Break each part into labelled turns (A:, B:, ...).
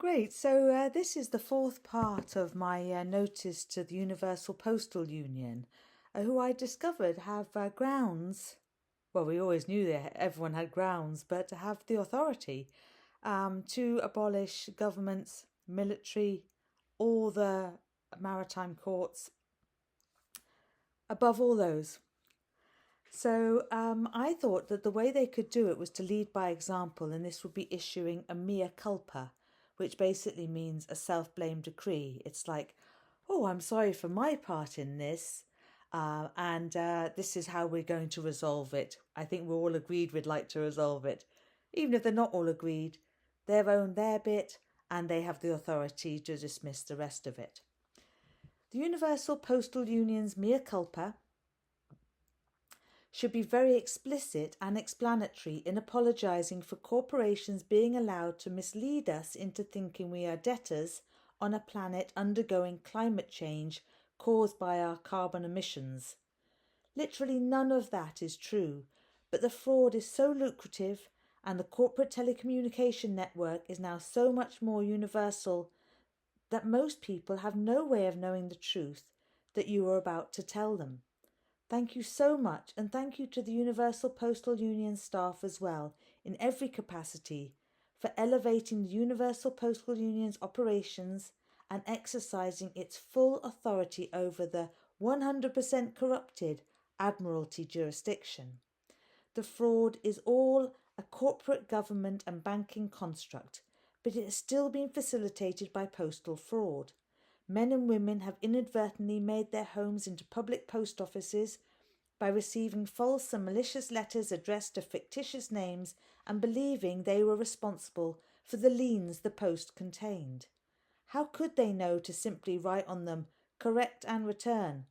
A: Great. So this is the fourth part of my notice to the Universal Postal Union, who I discovered have grounds. Well, we always knew that everyone had grounds, but to have the authority to abolish governments, military, all the maritime courts, above all those. So I thought that the way they could do it was to lead by example, and this would be issuing a mea culpa, which basically means a self-blame decree. It's like, oh, I'm sorry for my part in this, and this is how we're going to resolve it. I think we're all agreed we'd like to resolve it. Even if they're not all agreed, they've owned their bit, and they have the authority to dismiss the rest of it. The Universal Postal Union's mea culpa should be very explicit and explanatory in apologising for corporations being allowed to mislead us into thinking we are debtors on a planet undergoing climate change caused by our carbon emissions. Literally none of that is true, but the fraud is so lucrative and the corporate telecommunication network is now so much more universal that most people have no way of knowing the truth that you are about to tell them. Thank you so much, and thank you to the Universal Postal Union staff as well, in every capacity, for elevating the Universal Postal Union's operations and exercising its full authority over the 100% corrupted admiralty jurisdiction. The fraud is all a corporate government and banking construct, but it has still been facilitated by postal fraud. Men and women have inadvertently made their homes into public post offices by receiving false and malicious letters addressed to fictitious names and believing they were responsible for the liens the post contained. How could they know to simply write on them correct and return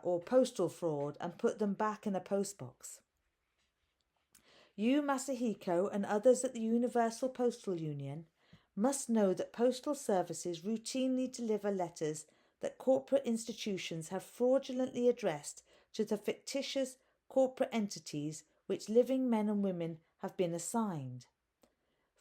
A: or postal fraud and put them back in a postbox? You, Masahiko, and others at the Universal Postal Union must know that postal services routinely deliver letters that corporate institutions have fraudulently addressed to the fictitious corporate entities which living men and women have been assigned.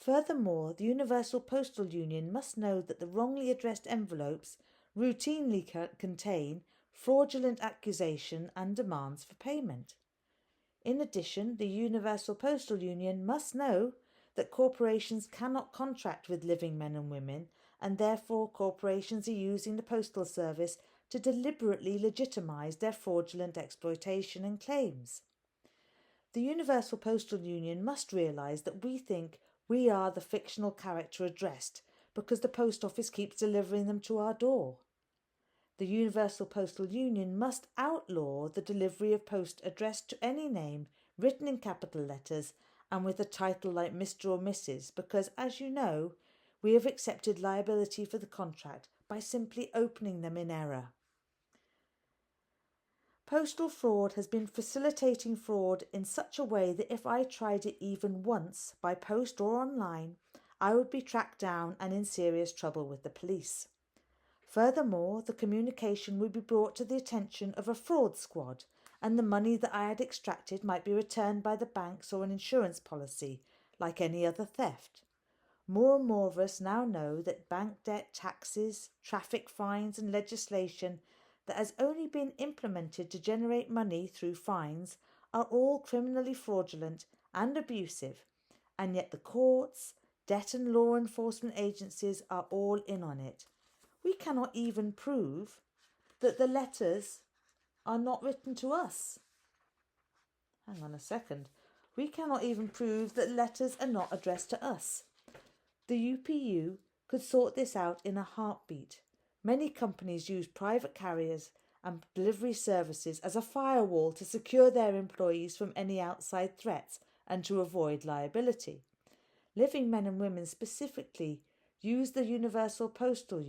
A: Furthermore, the Universal Postal Union must know that the wrongly addressed envelopes routinely contain fraudulent accusation and demands for payment. In addition, the Universal Postal Union must know that corporations cannot contract with living men and women, and therefore corporations are using the postal service to deliberately legitimise their fraudulent exploitation and claims. The Universal Postal Union must realise that we think we are the fictional character addressed because the post office keeps delivering them to our door. The Universal Postal Union must outlaw the delivery of post addressed to any name written in capital letters and with a title like Mr. or Mrs. because, as you know, we have accepted liability for the contract by simply opening them in error. Postal fraud has been facilitating fraud in such a way that if I tried it even once, by post or online, I would be tracked down and in serious trouble with the police. Furthermore, the communication would be brought to the attention of a fraud squad, and the money that I had extracted might be returned by the banks or an insurance policy, like any other theft. More and more of us now know that bank debt, taxes, traffic fines and legislation that has only been implemented to generate money through fines are all criminally fraudulent and abusive, and yet the courts, debt and law enforcement agencies are all in on it. We cannot even prove that the letters are not written to us. Hang on a second. We cannot even prove that letters are not addressed to us. The UPU could sort this out in a heartbeat. Many companies use private carriers and delivery services as a firewall to secure their employees from any outside threats and to avoid liability. Living men and women specifically use the Universal Postal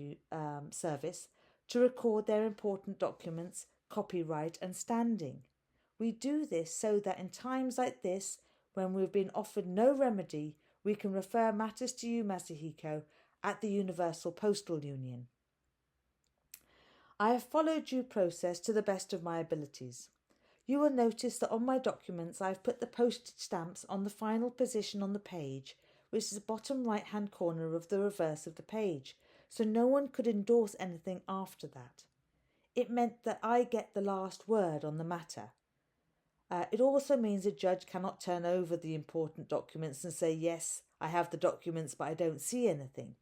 A: Service to record their important documents, copyright and standing. We do this so that in times like this, when we've been offered no remedy, we can refer matters to you, Masahiko, at the Universal Postal Union. I have followed due process to the best of my abilities. You will notice that on my documents I have put the postage stamps on the final position on the page, which is the bottom right-hand corner of the reverse of the page, so no one could endorse anything after that. It meant that I get the last word on the matter. It also means a judge cannot turn over the important documents and say, yes, I have the documents, but I don't see anything.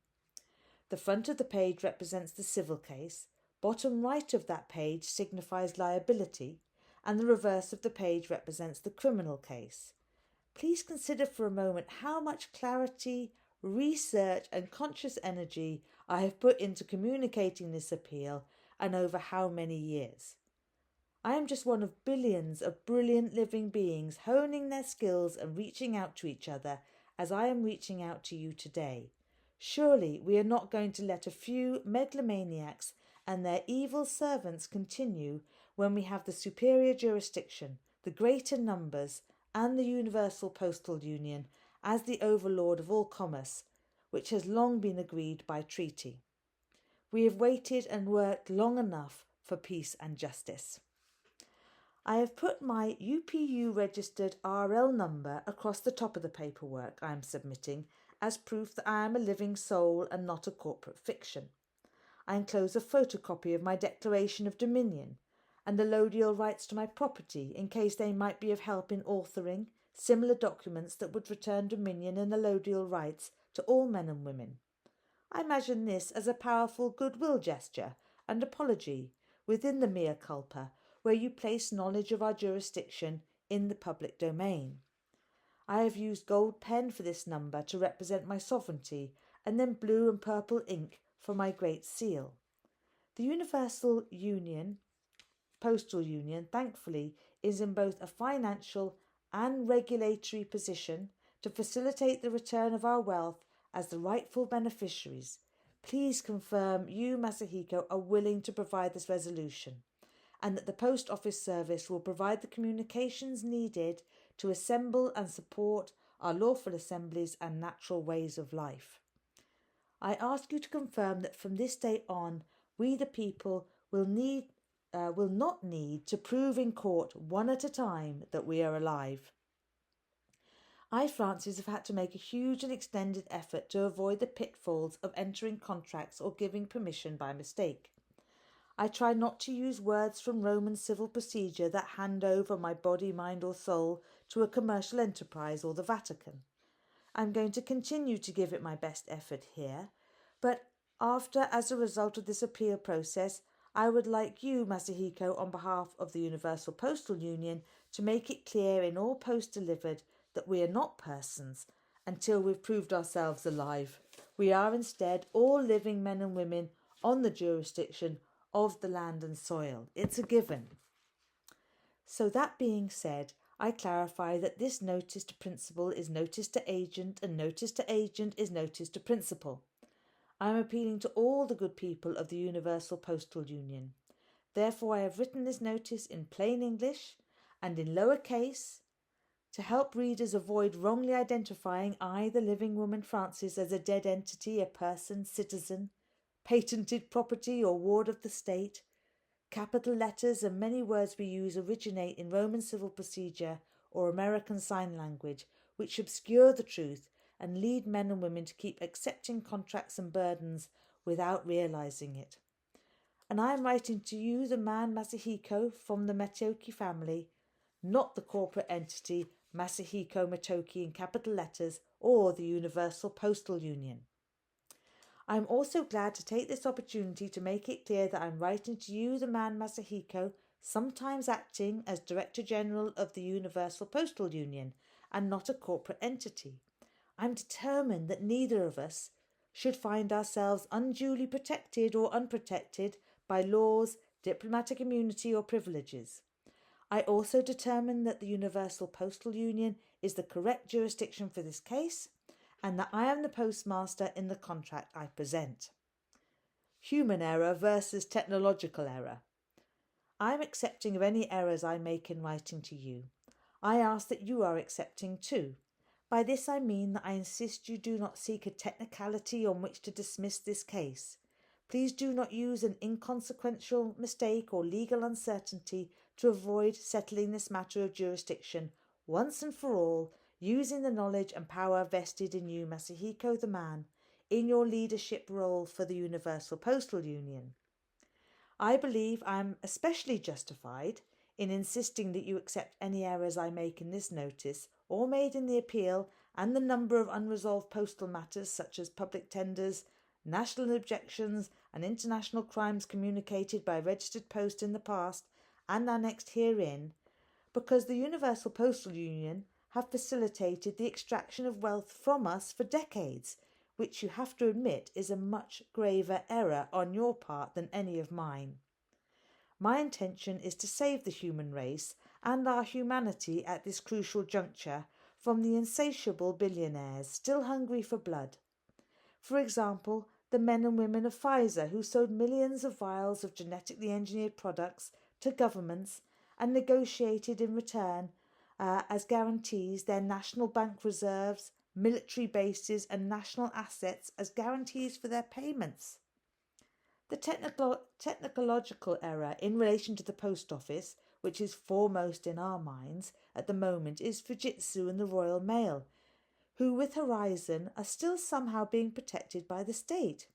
A: The front of the page represents the civil case, bottom right of that page signifies liability, and the reverse of the page represents the criminal case. Please consider for a moment how much clarity, research and conscious energy I have put into communicating this appeal, and over how many years. I am just one of billions of brilliant living beings honing their skills and reaching out to each other as I am reaching out to you today. Surely we are not going to let a few megalomaniacs and their evil servants continue when we have the superior jurisdiction, the greater numbers, and the Universal Postal Union as the overlord of all commerce, which has long been agreed by treaty. We have waited and worked long enough for peace and justice. I have put my UPU registered RL number across the top of the paperwork I am submitting as proof that I am a living soul and not a corporate fiction. I enclose a photocopy of my Declaration of Dominion and allodial rights to my property in case they might be of help in authoring similar documents that would return dominion and allodial rights to all men and women. I imagine this as a powerful goodwill gesture and apology within the mea culpa, where you place knowledge of our jurisdiction in the public domain. I have used gold pen for this number to represent my sovereignty, and then blue and purple ink for my great seal. The Universal Union, Postal Union, thankfully, is in both a financial and regulatory position to facilitate the return of our wealth as the rightful beneficiaries. Please confirm you, Masahiko, are willing to provide this resolution, and that the Post Office Service will provide the communications needed to assemble and support our lawful assemblies and natural ways of life. I ask you to confirm that from this day on, we the people will not need to prove in court one at a time that we are alive. I, Francis, have had to make a huge and extended effort to avoid the pitfalls of entering contracts or giving permission by mistake. I try not to use words from Roman civil procedure that hand over my body, mind or soul to a commercial enterprise or the Vatican. I'm going to continue to give it my best effort here, but as a result of this appeal process, I would like you, Masahiko, on behalf of the Universal Postal Union, to make it clear in all post delivered that we are not persons until we've proved ourselves alive. We are instead all living men and women on the jurisdiction of the land and soil. It's a given. So that being said, I clarify that this notice to principal is notice to agent, and notice to agent is notice to principal. I am appealing to all the good people of the Universal Postal Union. Therefore, I have written this notice in plain English and in lower case to help readers avoid wrongly identifying I, the living woman Francis, as a dead entity, a person, citizen, patented property or ward of the state. Capital letters and many words we use originate in Roman civil procedure or American Sign Language, which obscure the truth and lead men and women to keep accepting contracts and burdens without realizing it. And I am writing to you, the man Masahiko from the Matoki family, not the corporate entity Masahiko Matoki in capital letters or the Universal Postal Union. I am also glad to take this opportunity to make it clear that I am writing to you, the man Masahiko, sometimes acting as Director General of the Universal Postal Union and not a corporate entity. I am determined that neither of us should find ourselves unduly protected or unprotected by laws, diplomatic immunity or privileges. I also determine that the Universal Postal Union is the correct jurisdiction for this case, and that I am the postmaster in the contract I present. Human error versus technological error. I am accepting of any errors I make in writing to you. I ask that you are accepting too. By this I mean that I insist you do not seek a technicality on which to dismiss this case. Please do not use an inconsequential mistake or legal uncertainty to avoid settling this matter of jurisdiction once and for all, using the knowledge and power vested in you, Masahiko the man, in your leadership role for the Universal Postal Union. I believe I am especially justified in insisting that you accept any errors I make in this notice or made in the appeal and the number of unresolved postal matters such as public tenders, national objections and international crimes communicated by registered post in the past and annexed herein, because the Universal Postal Union have facilitated the extraction of wealth from us for decades, which you have to admit is a much graver error on your part than any of mine. My intention is to save the human race and our humanity at this crucial juncture from the insatiable billionaires still hungry for blood. For example, the men and women of Pfizer who sold millions of vials of genetically engineered products to governments and negotiated in return as guarantees their national bank reserves, military bases and national assets as guarantees for their payments. The technological error in relation to the post office, which is foremost in our minds at the moment, is Fujitsu and the Royal Mail, who with Horizon are still somehow being protected by the state.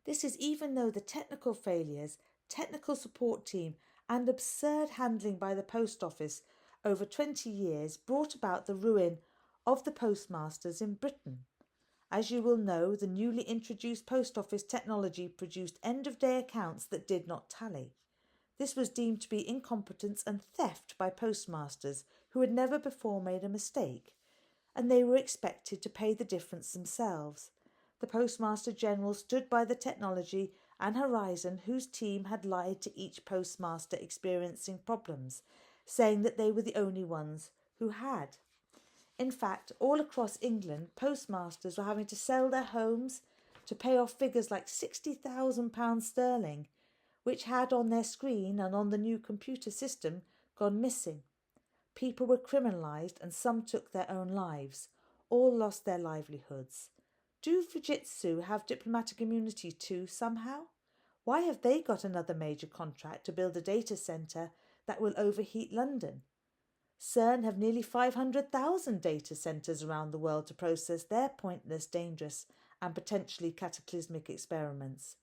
A: This is even though the technical failures, technical support team and absurd handling by the post office over 20 years brought about the ruin of the postmasters in Britain. As you will know, the newly introduced post office technology produced end-of-day accounts that did not tally. This was deemed to be incompetence and theft by postmasters who had never before made a mistake, and they were expected to pay the difference themselves. The Postmaster General stood by the technology and Horizon, whose team had lied to each postmaster experiencing problems, saying that they were the only ones who had. In fact, all across England, postmasters were having to sell their homes to pay off figures like £60,000 sterling, which had on their screen and on the new computer system gone missing. People were criminalised and some took their own lives. All lost their livelihoods. Do Fujitsu have diplomatic immunity too somehow? Why have they got another major contract to build a data centre that will overheat London? CERN have nearly 500,000 data centres around the world to process their pointless, dangerous and potentially cataclysmic experiments.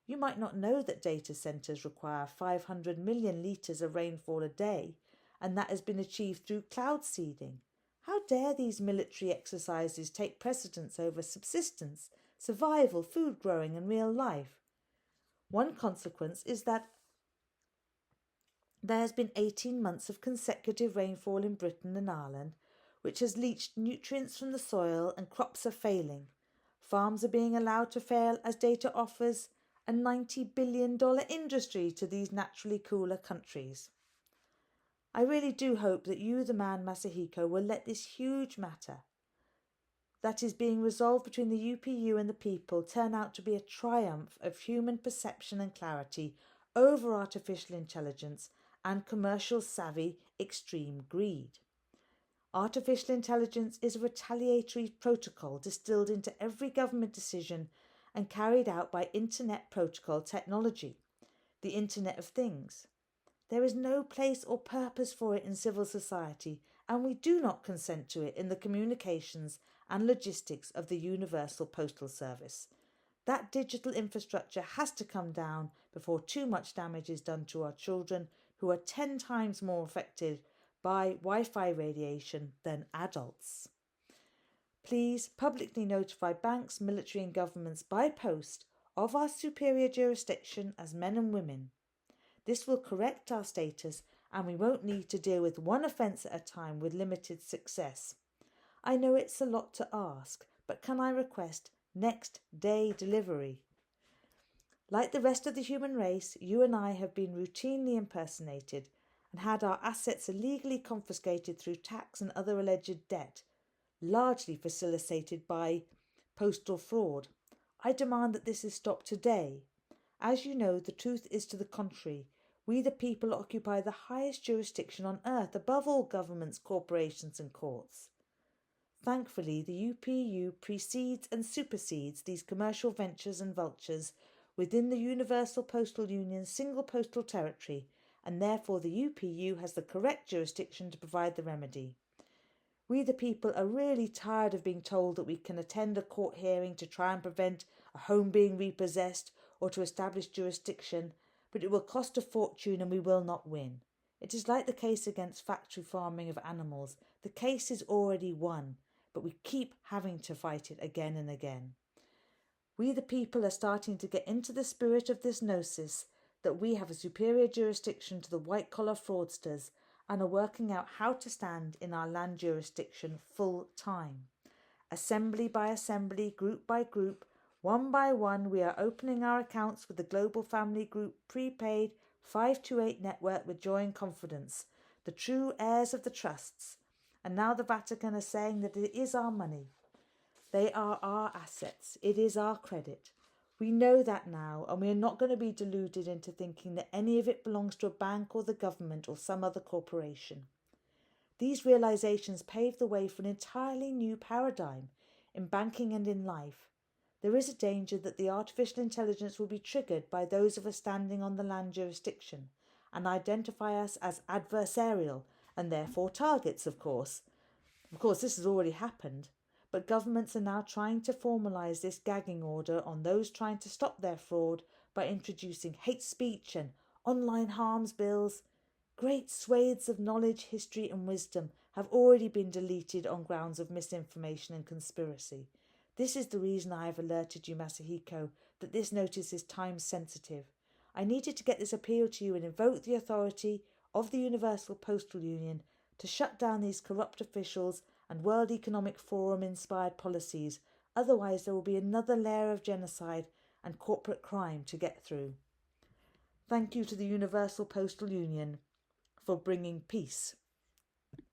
A: You might not know that data centres require 500 million litres of rainfall a day, and that has been achieved through cloud seeding. How dare these military exercises take precedence over subsistence, survival, food growing and real life? One consequence is that there has been 18 months of consecutive rainfall in Britain and Ireland, which has leached nutrients from the soil and crops are failing. Farms are being allowed to fail as data offers a $90 billion industry to these naturally cooler countries. I really do hope that you, the man Masahiko, will let this huge matter that is being resolved between the UPU and the people turn out to be a triumph of human perception and clarity over artificial intelligence and commercial savvy extreme greed. Artificial intelligence is a retaliatory protocol distilled into every government decision and carried out by Internet Protocol technology, the Internet of Things. There is no place or purpose for it in civil society, and we do not consent to it in the communications and logistics of the Universal Postal Service. That digital infrastructure has to come down before too much damage is done to our children, who are 10 times more affected by Wi-Fi radiation than adults. Please publicly notify banks, military and governments by post of our superior jurisdiction as men and women. This will correct our status and we won't need to deal with one offence at a time with limited success. I know it's a lot to ask, but can I request next day delivery? Like the rest of the human race, you and I have been routinely impersonated and had our assets illegally confiscated through tax and other alleged debt, largely facilitated by postal fraud. I demand that this is stopped today. As you know, the truth is to the contrary. We the people occupy the highest jurisdiction on earth above all governments, corporations and courts. Thankfully, the UPU precedes and supersedes these commercial ventures and vultures within the Universal Postal Union's single postal territory, and therefore the UPU has the correct jurisdiction to provide the remedy. We the people are really tired of being told that we can attend a court hearing to try and prevent a home being repossessed or to establish jurisdiction, but it will cost a fortune and we will not win. It is like the case against factory farming of animals. The case is already won, but we keep having to fight it again and again. We the people are starting to get into the spirit of this gnosis that we have a superior jurisdiction to the white-collar fraudsters and are working out how to stand in our land jurisdiction full time. Assembly by assembly, group by group, one by one, we are opening our accounts with the Global Family Group prepaid 528 network with joy and confidence, the true heirs of the trusts. And now the Vatican are saying that it is our money. They are our assets. It is our credit. We know that now, and we are not going to be deluded into thinking that any of it belongs to a bank or the government or some other corporation. These realizations pave the way for an entirely new paradigm in banking and in life. There is a danger that the artificial intelligence will be triggered by those of us standing on the land jurisdiction and identify us as adversarial and therefore targets, of course. Of course, this has already happened. But governments are now trying to formalise this gagging order on those trying to stop their fraud by introducing hate speech and online harms bills. Great swathes of knowledge, history and wisdom have already been deleted on grounds of misinformation and conspiracy. This is the reason I have alerted you, Masahiko, that this notice is time sensitive. I needed to get this appeal to you and invoke the authority of the Universal Postal Union to shut down these corrupt officials and World Economic Forum-inspired policies. Otherwise, there will be another layer of genocide and corporate crime to get through. Thank you to the Universal Postal Union for bringing peace.